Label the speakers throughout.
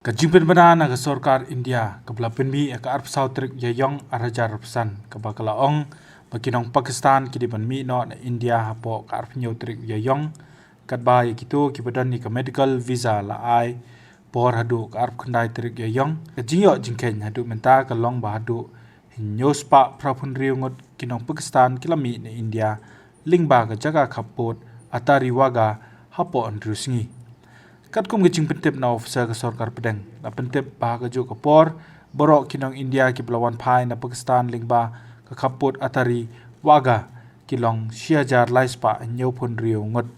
Speaker 1: Kajimpen banana ke sorkar India kebela penmi ke arp sautrik yayong arajar pesan kebakala ong bakinong Pakistan kidi penmi no na India hapo ke arp nyotrik yayong kadba gitu kibadan ni ke medical visa la ai por hadu ke arp kendai trik yayong kajingyo jingken hadu menta ke long bahadu hinyos pa prapun riungut kinong Pakistan kilami na India lingba ke jaga kaput atari waga hapo andrusingi kat kum gijing pentip na officer ke sorkar pedeng na pentip bahaga jo ke por borok kinong India ki belawan Phai na Pakistan lingba ke kaput atari waga kilong siajar laispa nyopun rio ngut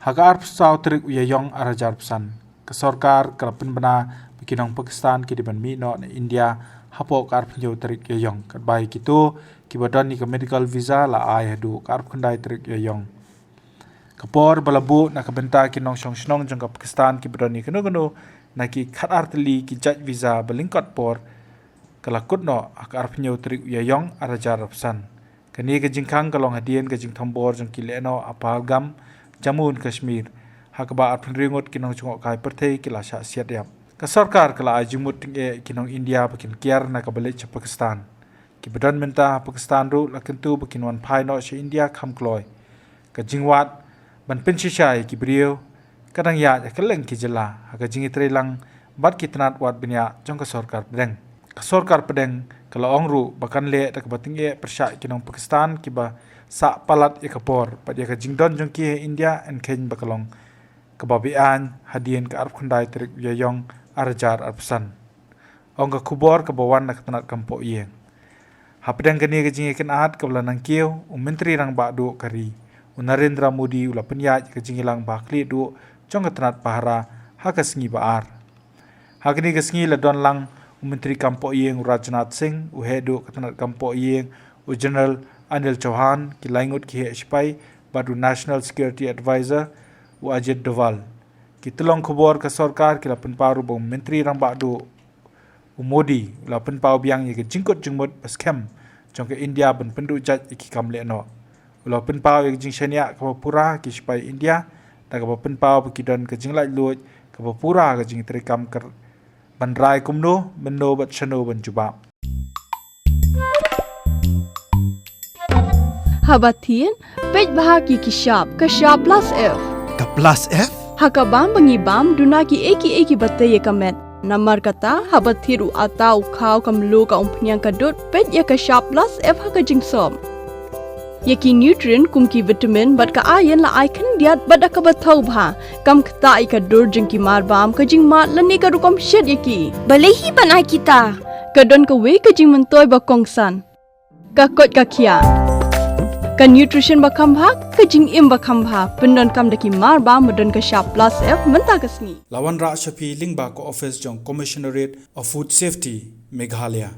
Speaker 1: haga arp sautrik uyayong arajar pesan ke sorkar kelapen bena kinong Pakistan ki diban mi no na India hapo ke arp nyotrik yayong kat bai kitu kibadan ni ke medical visa la ai hadu ke arp kendai trik yayong kapor balabu nak kebenta kinong song jong Pakistan ki berani keno na ki khat artli ki jaj visa belingkot por kalakut no akar pneu trik yayong arajar rapsan kani ke jingkang kalong hadien ke jing thombor jong ki leno apalgam Jammu and Kashmir hakba arpin ringot kinong jong kai perthei kila sha siat yap ka sarkar kala ajimut tinge kinong India bakin kiar na kabale cha Pakistan ki bedan menta Pakistan ru lakentu bakin wan Phai no she India kham kloi ka jingwat ban pensisai ki brio kadang ya keleng ki jela aga jingi trelang bat ki tanat wat benya jong ka sorkar pedeng kalau ongru bakan le tak bating e persya kinong Pakistan ki ba sa palat e kapor pat ya ka jingdon jong ki India and ken bakalong kebabian hadien ka arp khandai trik yayong arjar arpsan ong ka kubor ka bawan nak tanat kampo ye hapedang kani ka jingi ken at ka blanang kieu menteri rang ba do kari Narendra Modi ula penyaj ke jingilang bakli du jong tenat pahara hakas ngi baar hakni gesngi la don lang menteri kampo yeng Rajnath Singh uhedu ketenat kampo yeng General Anil Chauhan ki laingut ki Phai badu National Security Advisor Ajit Doval ki telong khobor ke sarkar ki lapen paru bom menteri rang badu Modi ula pen pau biang ye ke jingkut jingmut paskem jong ke India ben pendu jaj ki kamle no ulah penpau yang jing shania kapapura ki Phai India da kapapau bekidon ke jing lai luoj kapapura ke jing terikam ker bandrai kumno meno bat chano ban juba
Speaker 2: habatin pej bahagi ki shop ka shop plus f
Speaker 3: ka plus f
Speaker 2: hakabam bangi bam duna ki eki batte ye kamet namar kata habathiru atau khau kamlu ka umpnyang kadut pej ya ka shop plus f haka jing som Yaki nutrient kumki vitamin bat ka ayan la icon diat bat ka bathau bha kam khta ka dur jing ki mar bam ka jing mat lani ka rukom shed yaki
Speaker 4: balehi banai kita
Speaker 2: ka don ka we ka jing mentoy ba kongsan ka kot ka khia ka nutrition ba kham bha ka jing im ba kham bha pendon kam daki mar bam don ka sharp plus f menta kasni
Speaker 1: lawan ra shapi lingba ko office jong commissionerate of food safety Meghalaya